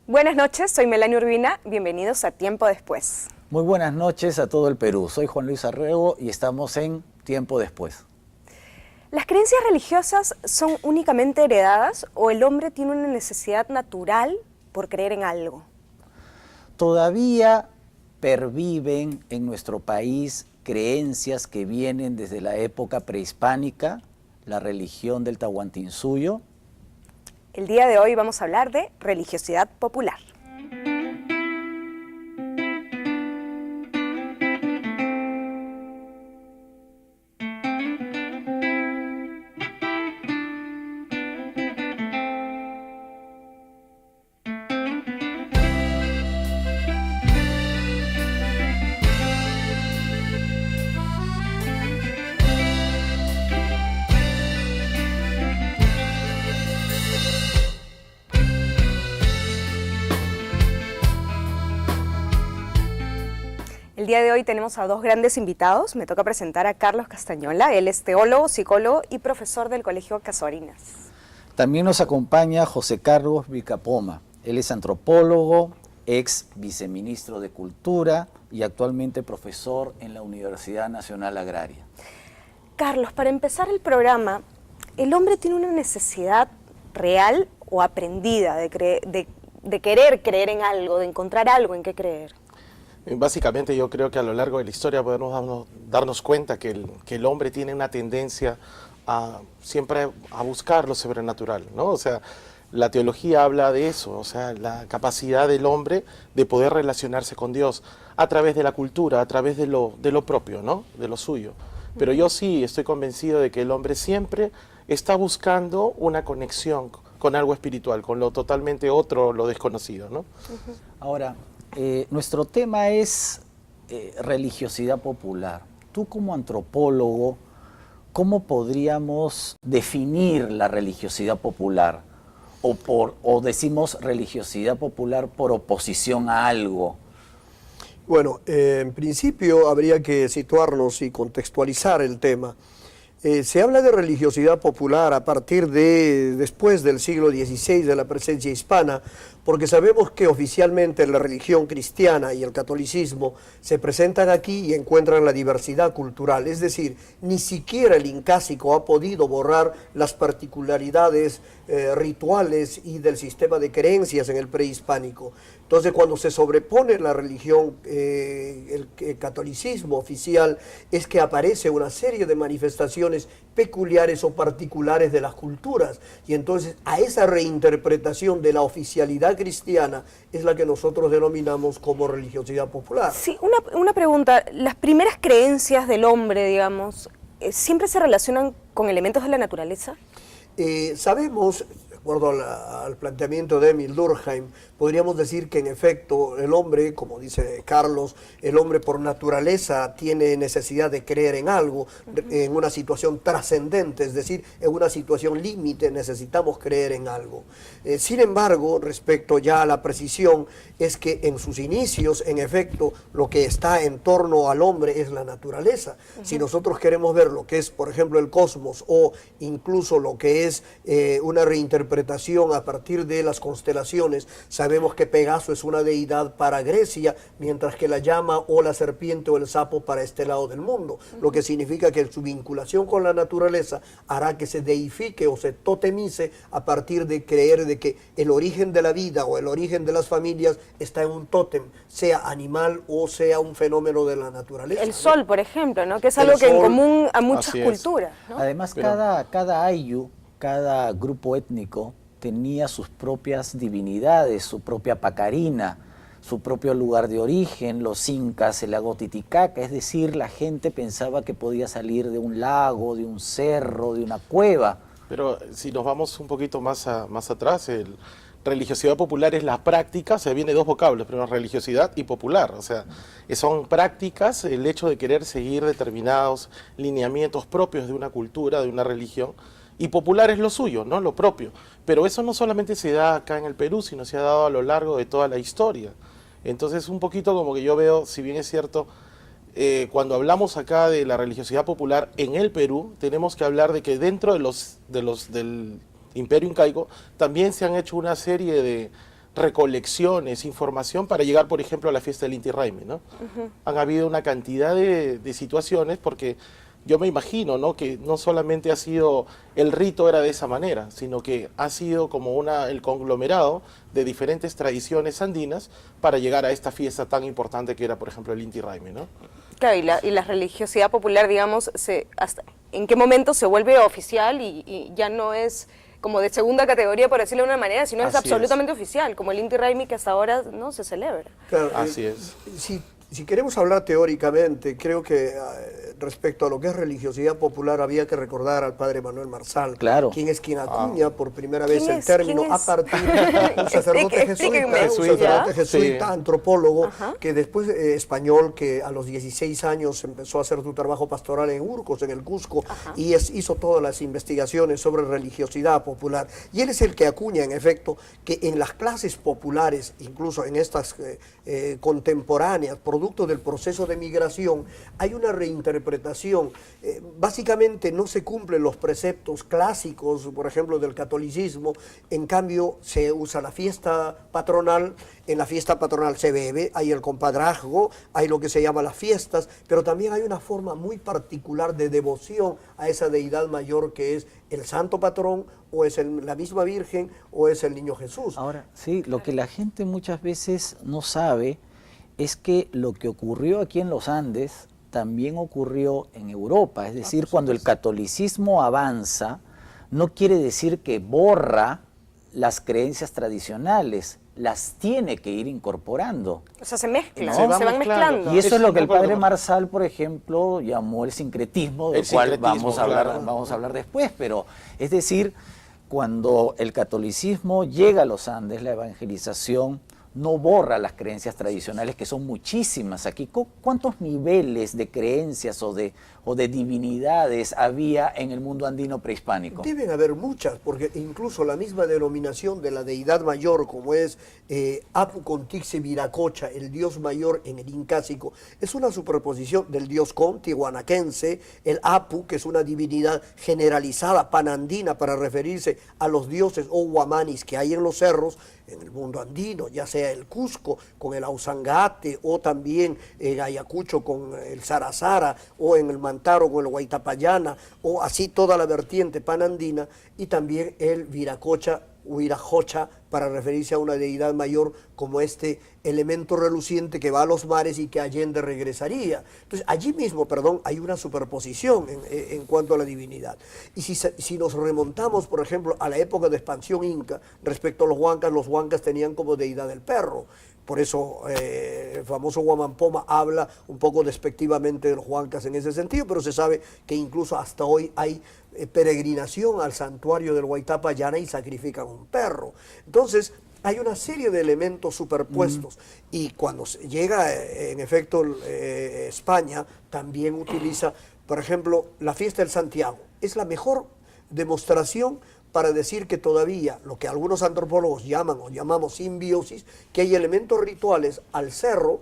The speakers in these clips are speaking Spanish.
Buenas noches, soy Melanie Urbina, bienvenidos a Tiempo Después. Muy buenas noches a todo el Perú, soy Juan Luis Arrego y estamos en Tiempo Después. ¿Las creencias religiosas son únicamente heredadas o el hombre tiene una necesidad natural por creer en algo? Todavía perviven en nuestro país creencias que vienen desde la época prehispánica, la religión del Tahuantinsuyo. El día de hoy vamos a hablar de religiosidad popular. El día de hoy tenemos a dos grandes invitados. Me toca presentar a Carlos Castañola. Él es teólogo, psicólogo y profesor del Colegio Casuarinas. También nos acompaña José Carlos Vilcapoma. Él es antropólogo, ex viceministro de Cultura y actualmente profesor en la Universidad Nacional Agraria. Carlos, para empezar el programa, ¿el hombre tiene una necesidad real o aprendida de querer creer en algo, de encontrar algo en qué creer? Básicamente yo creo que a lo largo de la historia podemos darnos cuenta que el hombre tiene una tendencia siempre a buscar lo sobrenatural, ¿no? O sea, la teología habla de eso, o sea, la capacidad del hombre de poder relacionarse con Dios a través de la cultura, a través de lo propio, ¿no? De lo suyo. Pero yo sí estoy convencido de que el hombre siempre está buscando una conexión con algo espiritual, con lo totalmente otro, lo desconocido, ¿no? Ahora, nuestro tema es religiosidad popular. Tú como antropólogo, ¿cómo podríamos definir la religiosidad popular? O decimos religiosidad popular por oposición a algo. Bueno, en principio habría que situarnos y contextualizar el tema. Se habla de religiosidad popular a partir de después del siglo XVI, de la presencia hispana, porque sabemos que oficialmente la religión cristiana y el catolicismo se presentan aquí y encuentran la diversidad cultural, es decir, ni siquiera el incásico ha podido borrar las particularidades rituales y del sistema de creencias en el prehispánico. Entonces, cuando se sobrepone la religión, el catolicismo oficial, es que aparece una serie de manifestaciones peculiares o particulares de las culturas. Y entonces, a esa reinterpretación de la oficialidad cristiana es la que nosotros denominamos como religiosidad popular. Sí, una pregunta. Las primeras creencias del hombre, digamos, ¿siempre se relacionan con elementos de la naturaleza? Sabemos, de acuerdo al planteamiento de Emil Durkheim, podríamos decir que en efecto el hombre, como dice Carlos, el hombre por naturaleza tiene necesidad de creer en algo, en una situación trascendente, es decir, en una situación límite necesitamos creer en algo. Sin embargo, respecto ya a la precisión, es que en sus inicios, en efecto, lo que está en torno al hombre es la naturaleza. Si nosotros queremos ver lo que es, por ejemplo, el cosmos o incluso lo que es una reinterpretación a partir de las constelaciones, sabemos que Pegaso es una deidad para Grecia, mientras que la llama o la serpiente o el sapo para este lado del mundo, lo que significa que su vinculación con la naturaleza hará que se deifique o se totemice a partir de creer de que el origen de la vida o el origen de las familias está en un tótem, sea animal o sea un fenómeno de la naturaleza. El sol, por ejemplo, ¿no? Que es algo que en común a muchas culturas, ¿no? Además, cada ayllu, cada grupo étnico tenía sus propias divinidades, su propia pacarina, su propio lugar de origen, los incas, el lago Titicaca, es decir, la gente pensaba que podía salir de un lago, de un cerro, de una cueva. Pero si nos vamos un poquito más atrás, religiosidad popular es la práctica, o sea, viene dos vocablos, pero religiosidad y popular, o sea, son prácticas, el hecho de querer seguir determinados lineamientos propios de una cultura, de una religión, y popular es lo suyo, ¿no? Lo propio. Pero eso no solamente se da acá en el Perú, sino se ha dado a lo largo de toda la historia. Entonces, un poquito como que yo veo, si bien es cierto, cuando hablamos acá de la religiosidad popular en el Perú, tenemos que hablar de que dentro del Imperio Incaico también se han hecho una serie de recolecciones, información para llegar, por ejemplo, a la fiesta del Inti Raymi, ¿no? Han habido una cantidad de situaciones porque yo me imagino, ¿no?, que no solamente ha sido, el rito era de esa manera, sino que ha sido como el conglomerado de diferentes tradiciones andinas para llegar a esta fiesta tan importante que era, por ejemplo, el Inti Raymi, ¿no? Claro, y la religiosidad popular, digamos, ¿en qué momento se vuelve oficial y ya no es como de segunda categoría, por decirlo de una manera, sino es absolutamente oficial, como el Inti Raymi que hasta ahora no se celebra? Claro, así es. Si queremos hablar teóricamente, creo que respecto a lo que es religiosidad popular había que recordar al padre Manuel Marsal, claro, quien acuña por primera vez el término a partir de un sacerdote jesuita, antropólogo, que después español, que a los 16 años empezó a hacer su trabajo pastoral en Urcos, en el Cusco, y hizo todas las investigaciones sobre religiosidad popular. Y él es el que acuña, en efecto, que en las clases populares, incluso en estas contemporáneas, producto del proceso de migración, hay una reinterpretación. Básicamente no se cumplen los preceptos clásicos, por ejemplo, del catolicismo. En cambio, se usa la fiesta patronal. En la fiesta patronal se bebe, hay el compadrazgo, hay lo que se llama las fiestas, pero también hay una forma muy particular de devoción a esa deidad mayor que es el santo patrón, o es la misma Virgen, o es el niño Jesús. Ahora, sí, lo que la gente muchas veces no sabe es que lo que ocurrió aquí en los Andes también ocurrió en Europa. Es decir, cuando el catolicismo avanza, no quiere decir que borra las creencias tradicionales, las tiene que ir incorporando. O sea, se mezclan, ¿no? se van mezclando. Y eso es lo que el padre Marsal, por ejemplo, llamó el sincretismo, del cual vamos a hablar después. Pero, es decir, cuando el catolicismo llega a los Andes, la evangelización no borra las creencias tradicionales, que son muchísimas aquí. ¿Cuántos niveles de creencias o de divinidades había en el mundo andino prehispánico? Deben haber muchas, porque incluso la misma denominación de la deidad mayor, como es Apu Contixe Viracocha, el dios mayor en el incásico, es una superposición del dios Conti guanaquense, el Apu, que es una divinidad generalizada panandina para referirse a los dioses o huamanis que hay en los cerros, en el mundo andino, ya sea el Cusco con el Ausangate, o también en Ayacucho con el Sarasara, o en el Mantaro con el Huaytapallana, o así toda la vertiente panandina, y también el Viracocha, Huirajocha, para referirse a una deidad mayor como este elemento reluciente que va a los mares y que Allende regresaría. Entonces, allí mismo, hay una superposición en cuanto a la divinidad. Y si nos remontamos, por ejemplo, a la época de expansión inca, respecto a los huancas tenían como deidad el perro. Por eso el famoso Huamampoma habla un poco despectivamente de los huancas en ese sentido, pero se sabe que incluso hasta hoy hay peregrinación al santuario del Huaytapallana y sacrifican un perro. Entonces, hay una serie de elementos superpuestos y cuando llega, en efecto, España también utiliza, por ejemplo, la fiesta del Santiago. Es la mejor demostración para decir que todavía lo que algunos antropólogos llaman o llamamos simbiosis, que hay elementos rituales al cerro,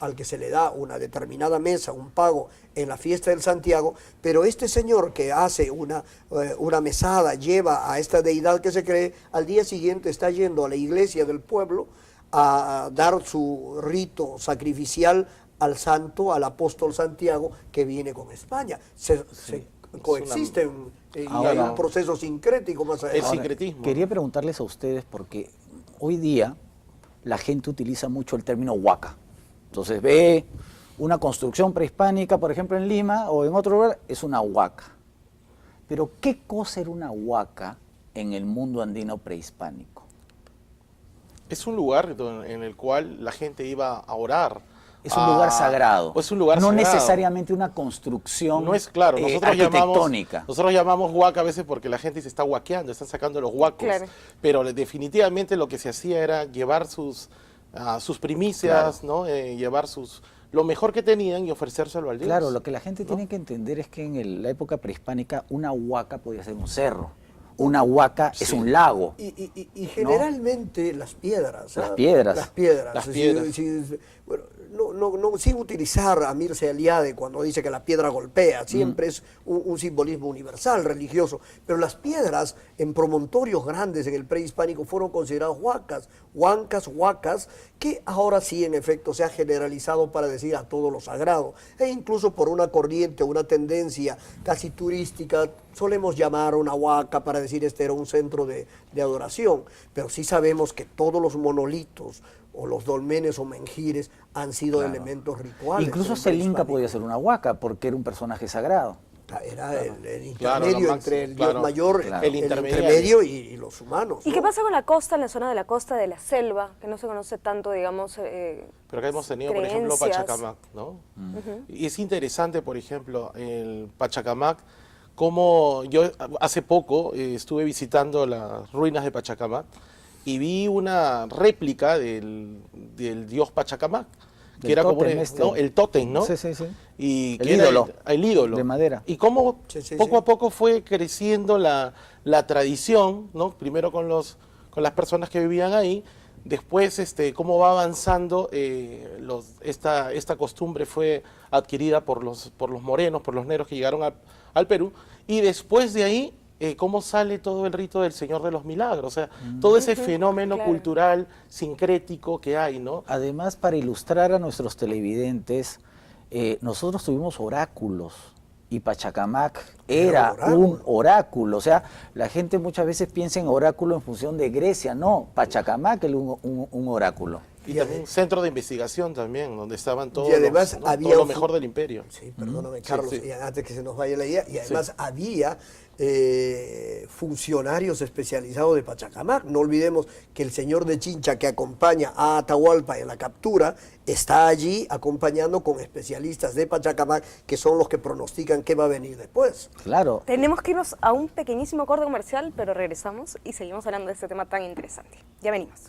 al que se le da una determinada mesa, un pago en la fiesta del Santiago, pero este señor que hace una mesada, lleva a esta deidad que se cree, al día siguiente está yendo a la iglesia del pueblo a dar su rito sacrificial al santo, al apóstol Santiago, que viene con España. Se coexisten y hay un proceso sincrético más allá. El sincretismo. Quería preguntarles a ustedes, porque hoy día la gente utiliza mucho el término huaca. Entonces ve una construcción prehispánica, por ejemplo en Lima o en otro lugar, es una huaca. Pero ¿qué cosa era una huaca en el mundo andino prehispánico? Es un lugar en el cual la gente iba a orar. Es un lugar sagrado. Es un lugar no sagrado. Necesariamente una construcción no es claro. arquitectónica. Nosotros llamamos huaca a veces porque la gente se está huaqueando, están sacando los huacos. Claro. Pero definitivamente lo que se hacía era llevar sus primicias, claro, ¿no? Llevar lo mejor que tenían y ofrecérselo al Dios. Claro, lo que la gente tiene que entender es que en la época prehispánica una huaca podía ser un cerro. Una huaca es un lago. Y generalmente, ¿no? Las piedras. Las piedras. Las piedras. Bueno, sin utilizar a Mircea Eliade cuando dice que la piedra golpea, siempre es un simbolismo universal, religioso, pero las piedras en promontorios grandes en el prehispánico fueron consideradas huacas, que ahora sí en efecto se ha generalizado para decir a todo lo sagrado, e incluso por una corriente, una tendencia casi turística, solemos llamar una huaca para decir este era un centro de adoración, pero sí sabemos que todos los monolitos o los dolmenes o menjires han sido elementos rituales. Incluso Selinka podía ser una huaca porque era un personaje sagrado. Era el intermedio entre el dios mayor, el intermedio y los humanos. ¿Y qué pasa con la costa, en la zona de la costa de la selva, que no se conoce tanto, digamos, pero acá hemos tenido, por ejemplo, Pachacamac, ¿no? Y es interesante, por ejemplo, el Pachacamac, como yo hace poco estuve visitando las ruinas de Pachacamac y vi una réplica del dios Pachacamac, que era como ¿no? el tótem, ¿no? Sí, sí, sí. Y El que ídolo. Era el ídolo. De madera. Y cómo poco a poco fue creciendo la tradición, ¿no? Primero con las personas que vivían ahí, después cómo va avanzando, esta costumbre fue adquirida por los morenos, por los negros que llegaron al Perú, y después de ahí, cómo sale todo el rito del Señor de los Milagros, o sea, todo ese fenómeno cultural sincrético que hay, ¿no? Además, para ilustrar a nuestros televidentes, nosotros tuvimos oráculos y Pachacamac era un oráculo. O sea, la gente muchas veces piensa en oráculo en función de Grecia. No, Pachacamac era un oráculo. Y también un centro de investigación también, donde estaban todos y además había todo lo mejor del imperio. Sí, perdóname, Carlos, sí. y antes que se nos vaya la idea, y además había funcionarios especializados de Pachacamac. No olvidemos que el señor de Chincha que acompaña a Atahualpa en la captura está allí acompañando con especialistas de Pachacamac que son los que pronostican qué va a venir después. Claro. Tenemos que irnos a un pequeñísimo corte comercial, pero regresamos y seguimos hablando de este tema tan interesante. Ya venimos.